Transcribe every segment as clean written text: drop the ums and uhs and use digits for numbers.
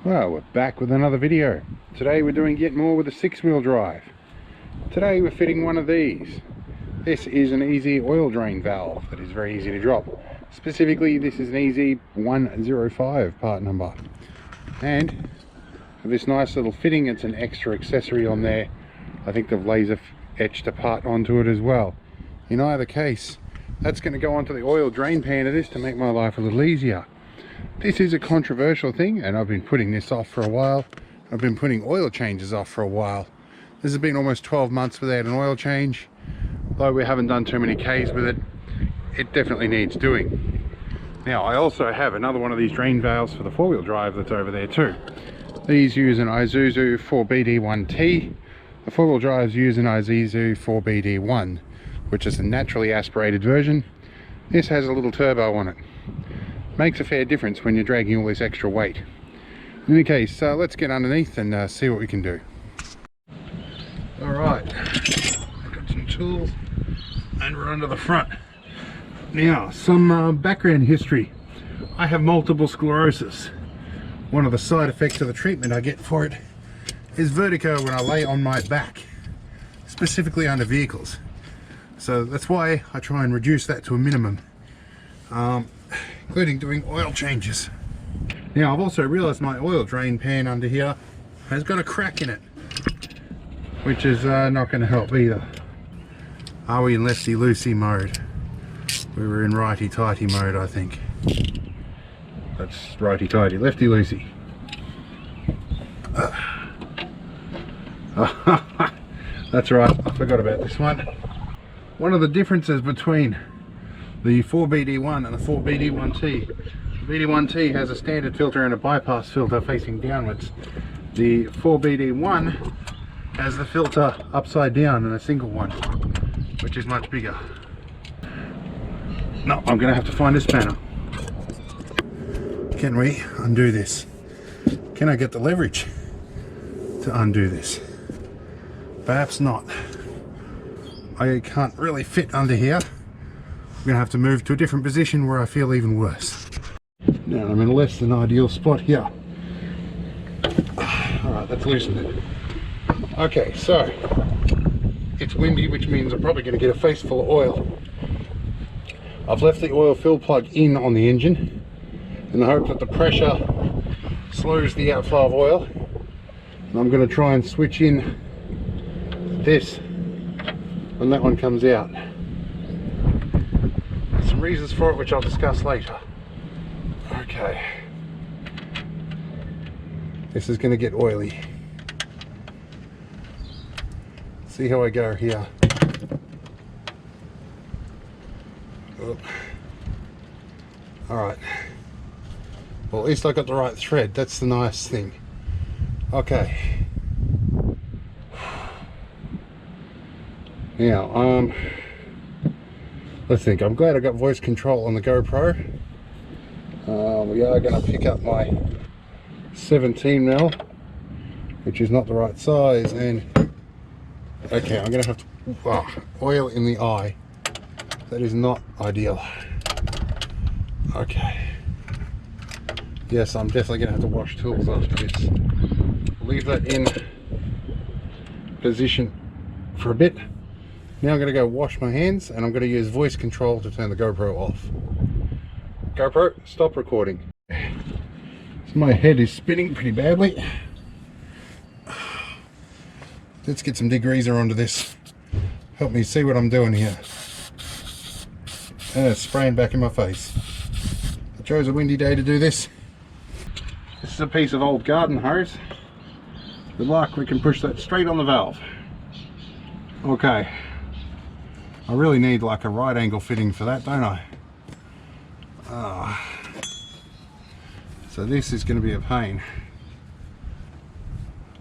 Well, we're back with another video. Today we're doing yet more with a 6-wheel drive. Today we're fitting one of these. This is an easy oil drain valve that is very easy to drop. Specifically, this is an easy 105 part number. And for this nice little fitting, it's an extra accessory on there. I think they've laser etched a part onto it as well. In either case, that's going to go onto the oil drain pan of this to make my life a little easier. This is a controversial thing, and I've been putting this off for a while. I've been putting oil changes off for a while. This has been almost 12 months without an oil change. Though we haven't done too many Ks with it, it definitely needs doing. Now, I also have another one of these drain valves for the 4-wheel drive that's over there too. These use an Isuzu 4BD1T. The 4-wheel drives use an Isuzu 4BD1, which is a naturally aspirated version. This has a little turbo on it. Makes a fair difference when you're dragging all this extra weight. In any case, let's get underneath and see what we can do. Alright, I've got some tools and we're under the front. Now, some background history. I have multiple sclerosis. One of the side effects of the treatment I get for it is vertigo when I lay on my back, specifically under vehicles. So that's why I try and reduce that to a minimum. Including doing oil changes. Now, I've also realized my oil drain pan under here has got a crack in it, which is not going to help either. Are we in lefty-loosey mode? We were in righty-tighty mode, I think. That's righty-tighty, lefty-loosey. That's right, I forgot about this one. One of the differences between the 4BD1 and the 4BD1T. The BD1T has a standard filter and a bypass filter facing downwards. The 4BD1 has the filter upside down and a single one, which is much bigger. No, I'm going to have to find a spanner. Can we undo this? Can I get the leverage to undo this? Perhaps not. I can't really fit under here. I'm going to have to move to a different position where I feel even worse. Now I'm in a less than ideal spot here. Alright, that's loosened it. Okay, so it's windy, which means I'm probably going to get a face full of oil. I've left the oil fill plug in on the engine in the hope that the pressure slows the outflow of oil. And I'm going to try and switch in this when that one comes out. Some reasons for it which I'll discuss later. Okay, this is going to get oily. See how I go here. Oh. Alright, well, at least I got the right thread. That's the nice thing. Okay, now let's think. I'm glad I got voice control on the GoPro. We are going to pick up my 17mm, which is not the right size, and okay, I'm going to have to oil in the eye. That is not ideal. Okay, yes, I'm definitely going to have to wash tools after this. Leave that in position for a bit. Now I'm going to go wash my hands, and I'm going to use voice control to turn the GoPro off. GoPro, stop recording. So my head is spinning pretty badly. Let's get some degreaser onto this. Help me see what I'm doing here. And it's spraying back in my face. I chose a windy day to do this. This is a piece of old garden hose. Good luck, we can push that straight on the valve. Okay. I really need like a right angle fitting for that, don't I? So this is going to be a pain.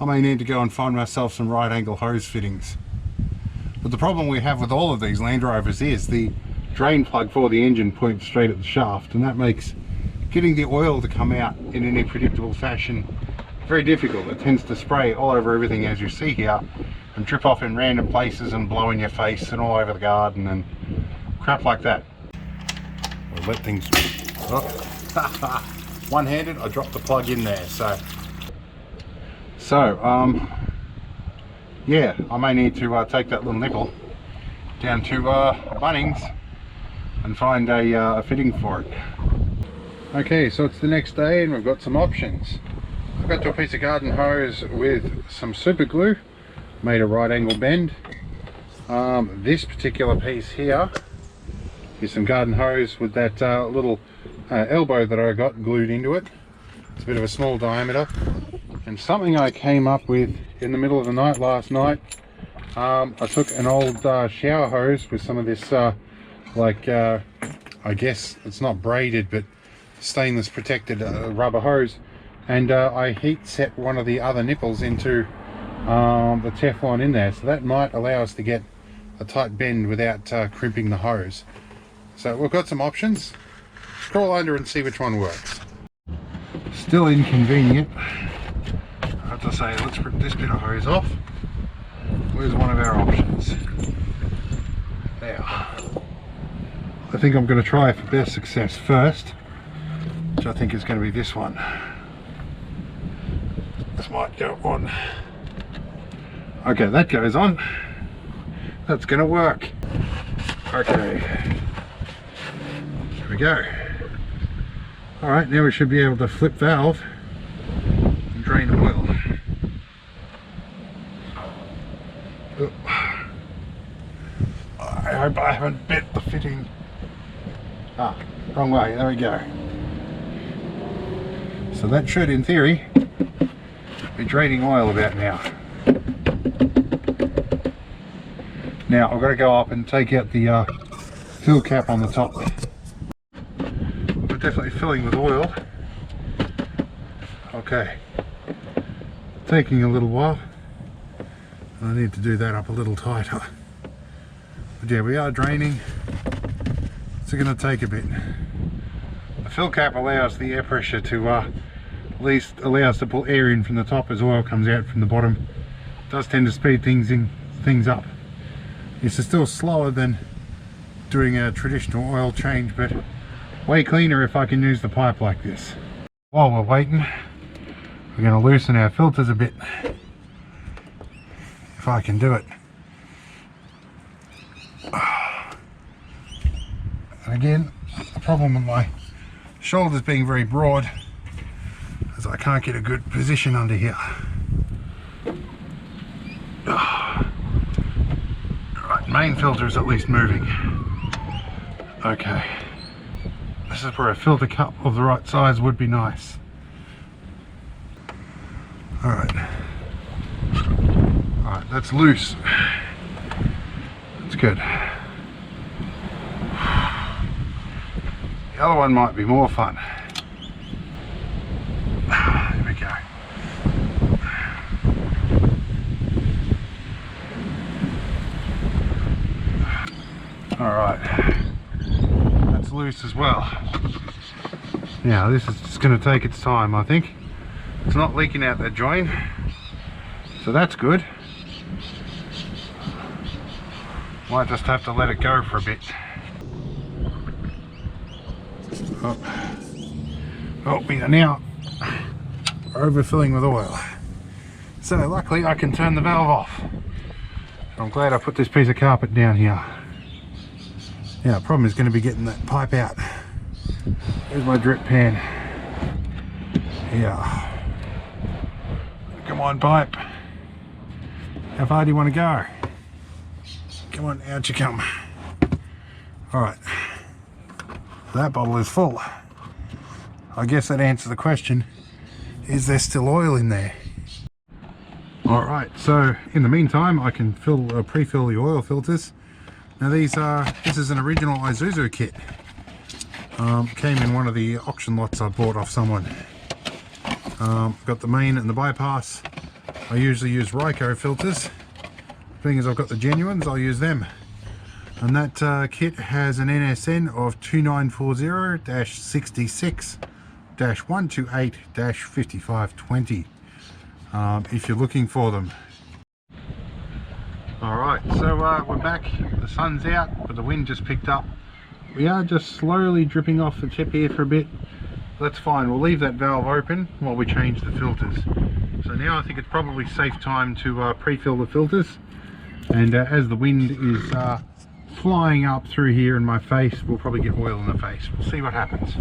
I may need to go and find myself some right angle hose fittings. But the problem we have with all of these Land Rovers is the drain plug for the engine points straight at the shaft, and that makes getting the oil to come out in any predictable fashion very difficult. It tends to spray all over everything, as you see here, and drip off in random places and blow in your face and all over the garden and crap like that. I'll let things... Oh. One-handed, I dropped the plug in there, so So yeah, I may need to take that little nipple down to Bunnings and find a fitting for it. Okay, so it's the next day and we've got some options. I've got to a piece of garden hose with some super glue, made a right angle bend. This particular piece here is some garden hose with that little elbow that I got glued into it. It's a bit of a small diameter, and something I came up with in the middle of the night last night. I took an old shower hose with some of this I guess it's not braided but stainless protected rubber hose, and I heat set one of the other nipples into the Teflon in there, so that might allow us to get a tight bend without crimping the hose. So we've got some options. Crawl under and see which one works. Still inconvenient. I have to say, let's rip this bit of hose off. Where's one of our options? There. I think I'm going to try for best success first, which I think is going to be this one. This might go on. Okay, that goes on. That's going to work. Okay. There we go. Alright, now we should be able to flip valve and drain oil. Oh. I hope I haven't bent the fitting. Ah, wrong way, there we go. So that should, in theory, be draining oil about now. Now I've got to go up and take out the fill cap on the top. We're definitely filling with oil. Okay, taking a little while. I need to do that up a little tighter. But yeah, we are draining. It's going to take a bit. The fill cap allows the air pressure to at least allow us to pull air in from the top as oil comes out from the bottom. It does tend to speed things up. This is still slower than doing a traditional oil change, but way cleaner if I can use the pipe like this. While we're waiting, we're going to loosen our filters a bit, if I can do it. And again, the problem with my shoulders being very broad is I can't get a good position under here. Right, main filter is at least moving. Okay, this is where a filter cup of the right size would be nice. Alright, that's loose. That's good. The other one might be more fun. There we go. Alright, that's loose as well. Now this is just going to take its time, I think. It's not leaking out that joint, so that's good. Might just have to let it go for a bit. Oh, we are now overfilling with oil. So luckily I can turn the valve off. I'm glad I put this piece of carpet down here. Now the problem is going to be getting that pipe out. There's my drip pan. Yeah. Come on, pipe. How far do you want to go? Come on, out you come. Alright. That bottle is full. I guess that answers the question, is there still oil in there? Alright, so in the meantime I can pre-fill the oil filters. Now this is an original Isuzu kit. Came in one of the auction lots I bought off someone. Got the main and the bypass. I usually use Ryco filters. Being as I've got the genuines, I'll use them. And that kit has an NSN of 2940-66-128-5520 if you're looking for them. Alright, so we're back. The sun's out, but the wind just picked up. We are just slowly dripping off the tip here for a bit. That's fine, we'll leave that valve open while we change the filters. So now I think it's probably safe time to pre-fill the filters, and as the wind is flying up through here in my face, we'll probably get oil in the face. We'll see what happens.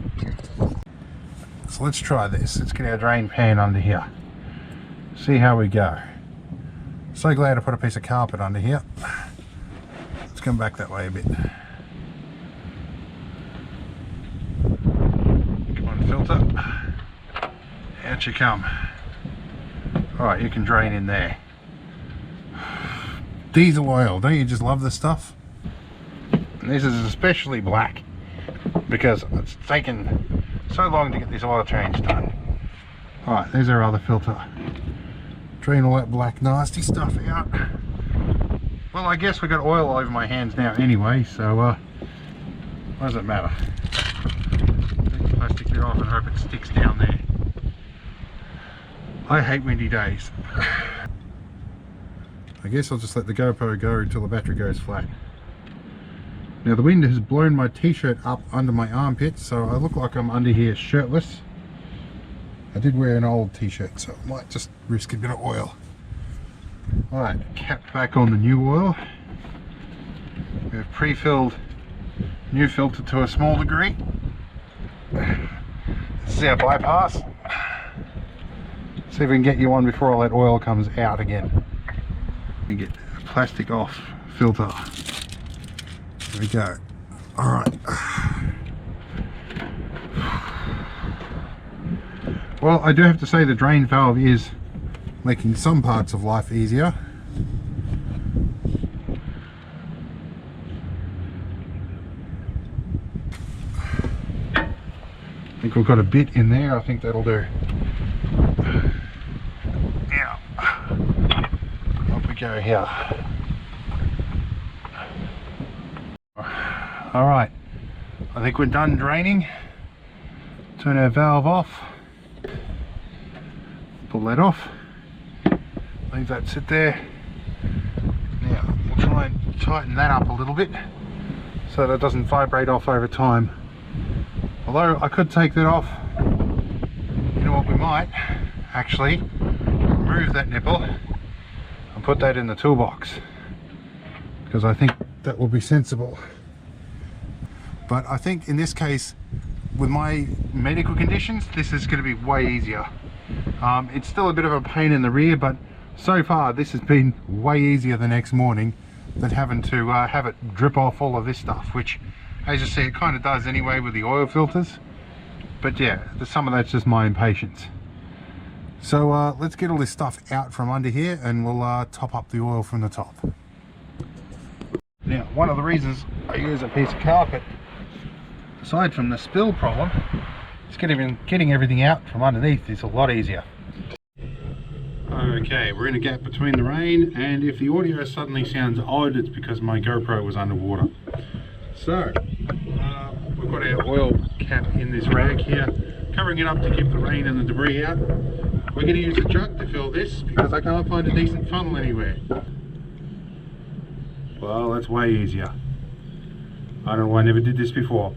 So let's try this. Let's get our drain pan under here. See how we go. So glad I put a piece of carpet under here. Let's come back that way a bit. Come on, filter. Out you come. Alright, you can drain in there. Diesel oil, don't you just love this stuff? And this is especially black because it's taken so long to get this oil change done. Alright, there's our other filter. Drain all that black nasty stuff out. Well, I guess we got oil all over my hands now anyway, so what does it matter? Take the plastic bit off and hope it sticks down there. I hate windy days. I guess I'll just let the GoPro go until the battery goes flat. Now the wind has blown my t-shirt up under my armpit, so I look like I'm under here shirtless. I did wear an old t-shirt, so I might just risk a bit of oil. Alright, cap back on the new oil. We've pre-filled new filter to a small degree. This is our bypass. See if we can get you one before all that oil comes out again. We get a plastic off filter. There we go. Alright. Well, I do have to say the drain valve is making some parts of life easier. I think we've got a bit in there. I think that'll do. Now, up we go here. Alright, I think we're done draining. Turn our valve off. Pull that off. Leave that sit there. Now, we'll try and tighten that up a little bit so that it doesn't vibrate off over time. Although I could take that off. You know what, we might actually remove that nipple and put that in the toolbox, because I think that will be sensible. But I think in this case, with my medical conditions, this is going to be way easier. It's still a bit of a pain in the rear, but so far this has been way easier the next morning than having to have it drip off all of this stuff, which, as you see, it kind of does anyway with the oil filters. But yeah, some of that's just my impatience. So let's get all this stuff out from under here, and we'll top up the oil from the top. Now, one of the reasons I use a piece of carpet, aside from the spill problem, is getting everything out from underneath is a lot easier. Okay, we're in a gap between the rain, and if the audio suddenly sounds odd, it's because my GoPro was underwater. So, we've got our oil cap in this rag here, covering it up to keep the rain and the debris out. We're going to use a jug to fill this because I can't find a decent funnel anywhere. Well, that's way easier. I don't know why I never did this before.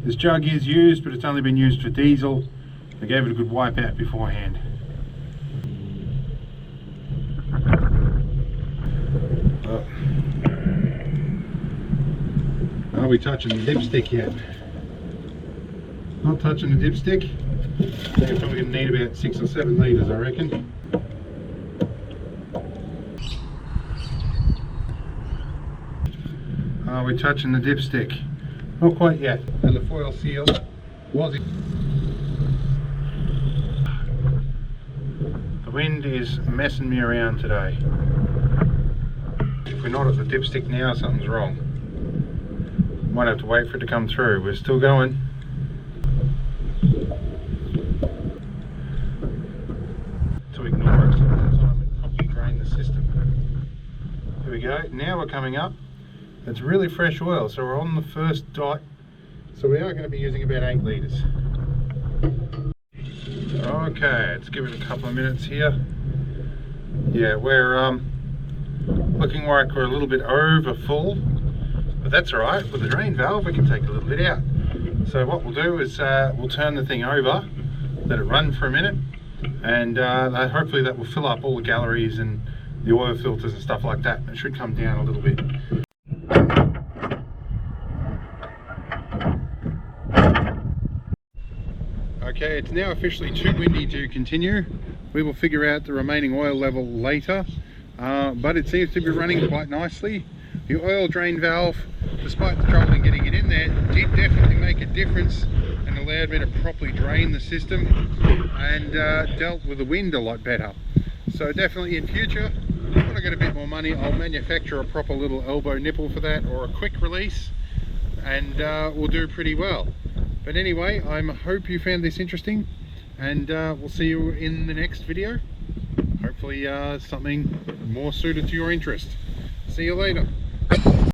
This jug is used, but it's only been used for diesel. I gave it a good wipe out beforehand. Are we touching the dipstick yet? Not touching the dipstick. We're probably going to need about 6 or 7 litres, I reckon. Are we touching the dipstick? Not quite yet. And the foil seal was it. The wind is messing me around today. If we're not at the dipstick now, something's wrong. Might have to wait for it to come through. We're still going. To ignore it, sometimes it probably drain the system. Here we go. Now we're coming up. It's really fresh oil, so we're on the first dot. So we are going to be using about 8 litres. Okay, let's give it a couple of minutes here. Yeah, we're looking like we're a little bit over full, but that's alright. With the drain valve we can take a little bit out. So what we'll do is we'll turn the thing over, let it run for a minute, and hopefully that will fill up all the galleries and the oil filters and stuff like that. It should come down a little bit. Okay, it's now officially too windy to continue. We will figure out the remaining oil level later, but it seems to be running quite nicely. The oil drain valve, despite the trouble in getting it in there, did definitely make a difference and allowed me to properly drain the system and dealt with the wind a lot better. So definitely in future, when I get a bit more money, I'll manufacture a proper little elbow nipple for that, or a quick release, and we'll do pretty well. But anyway, I hope you found this interesting, and we'll see you in the next video. Hopefully something more suited to your interest. See you later.